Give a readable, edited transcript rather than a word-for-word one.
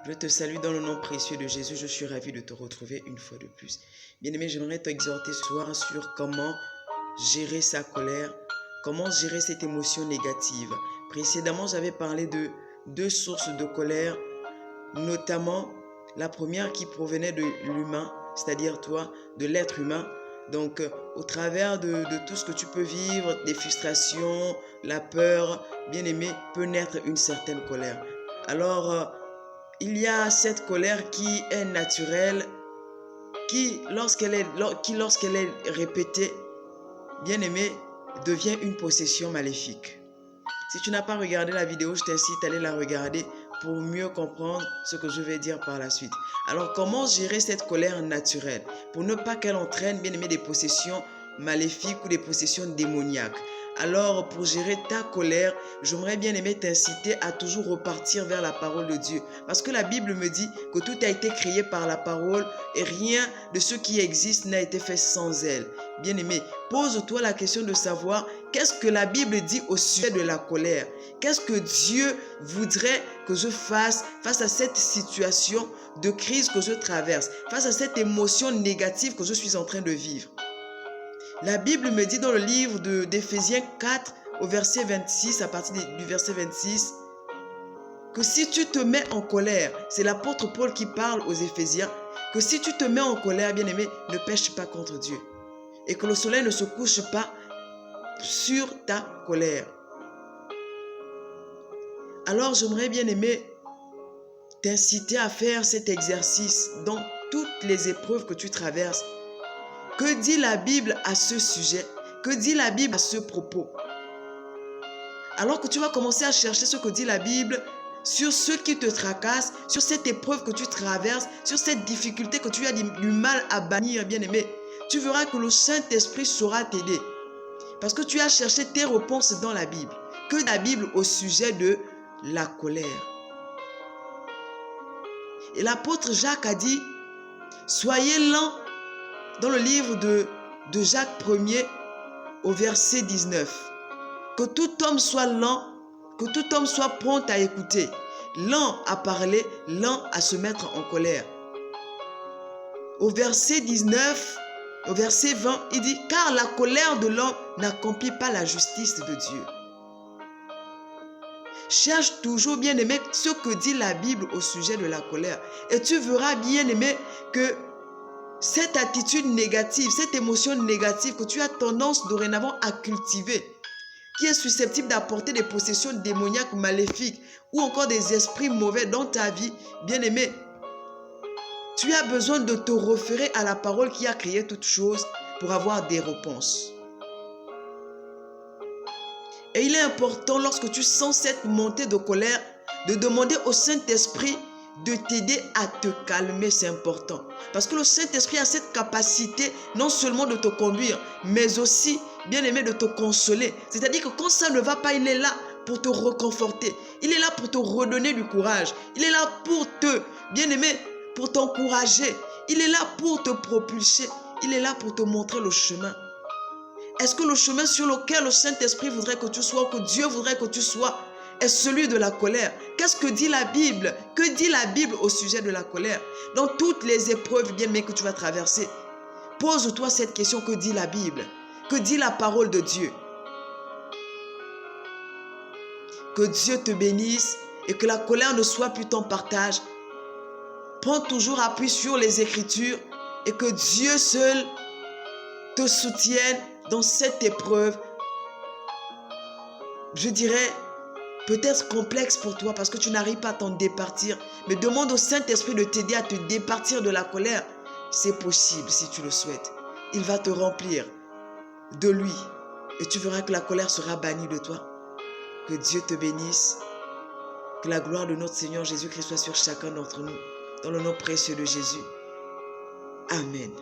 Je te salue dans le nom précieux de Jésus. Je suis ravi de te retrouver une fois de plus. Bien-aimé, j'aimerais t'exhorter ce soir sur comment gérer sa colère, comment gérer cette émotion négative. Précédemment, j'avais parlé de deux sources de colère, notamment la première qui provenait de l'humain, c'est-à-dire toi, de l'être humain. Donc, au travers de tout ce que tu peux vivre, des frustrations, la peur, bien-aimé, peut naître une certaine colère. Alors, il y a cette colère qui est naturelle, qui lorsqu'elle est répétée, bien-aimé, devient une possession maléfique. Si tu n'as pas regardé la vidéo, je t'incite à aller la regarder pour mieux comprendre ce que je vais dire par la suite. Alors, comment gérer cette colère naturelle pour ne pas qu'elle entraîne, bien-aimé, des possessions maléfiques ou des possessions démoniaques? Alors, pour gérer ta colère, j'aimerais bien aimer t'inciter à toujours repartir vers la parole de Dieu. Parce que la Bible me dit que tout a été créé par la parole et rien de ce qui existe n'a été fait sans elle. Bien-aimé, pose-toi la question de savoir qu'est-ce que la Bible dit au sujet de la colère. Qu'est-ce que Dieu voudrait que je fasse face à cette situation de crise que je traverse, face à cette émotion négative que je suis en train de vivre. La Bible me dit dans le livre d'Éphésiens 4, au verset 26, à partir du verset 26, que si tu te mets en colère, c'est l'apôtre Paul qui parle aux Éphésiens, que si tu te mets en colère, bien-aimé, ne pêche pas contre Dieu. Et que le soleil ne se couche pas sur ta colère. Alors, j'aimerais bien aimer t'inciter à faire cet exercice dans toutes les épreuves que tu traverses. Que dit la Bible à ce sujet? Que dit la Bible à ce propos? Alors que tu vas commencer à chercher ce que dit la Bible sur ce qui te tracasse, sur cette épreuve que tu traverses, sur cette difficulté que tu as du mal à bannir, bien-aimé, tu verras que le Saint-Esprit saura t'aider. Parce que tu as cherché tes réponses dans la Bible. Que la Bible au sujet de la colère. Et l'apôtre Jacques a dit, soyez lents, dans le livre de Jacques 1er, au verset 19. Que tout homme soit lent, que tout homme soit prompt à écouter, lent à parler, lent à se mettre en colère. Au verset 19, au verset 20, il dit, car la colère de l'homme n'accomplit pas la justice de Dieu. Cherche toujours, bien-aimé, ce que dit la Bible au sujet de la colère. Et tu verras, bien-aimé, que cette attitude négative, cette émotion négative que tu as tendance dorénavant à cultiver, qui est susceptible d'apporter des possessions démoniaques maléfiques ou encore des esprits mauvais dans ta vie, bien-aimé, tu as besoin de te référer à la parole qui a créé toutes choses pour avoir des réponses. Et il est important, lorsque tu sens cette montée de colère, de demander au Saint-Esprit de t'aider à te calmer, c'est important. Parce que le Saint-Esprit a cette capacité non seulement de te conduire, mais aussi, bien aimé, de te consoler. C'est-à-dire que quand ça ne va pas, il est là pour te reconforter. Il est là pour te redonner du courage. Il est là pour te, bien aimé, pour t'encourager. Il est là pour te propulser. Il est là pour te montrer le chemin. Est-ce que le chemin sur lequel le Saint-Esprit voudrait que tu sois, que Dieu voudrait que tu sois, est celui de la colère? Qu'est-ce que dit la Bible? Que dit la Bible au sujet de la colère? Dans toutes les épreuves bien-aimées que tu vas traverser, pose-toi cette question, que dit la Bible? Que dit la parole de Dieu? Que Dieu te bénisse et que la colère ne soit plus ton partage. Prends toujours appui sur les Écritures et que Dieu seul te soutienne dans cette épreuve, je dirais, peut-être complexe pour toi parce que tu n'arrives pas à t'en départir. Mais demande au Saint-Esprit de t'aider à te départir de la colère. C'est possible si tu le souhaites. Il va te remplir de lui et tu verras que la colère sera bannie de toi. Que Dieu te bénisse. Que la gloire de notre Seigneur Jésus-Christ soit sur chacun d'entre nous. Dans le nom précieux de Jésus. Amen.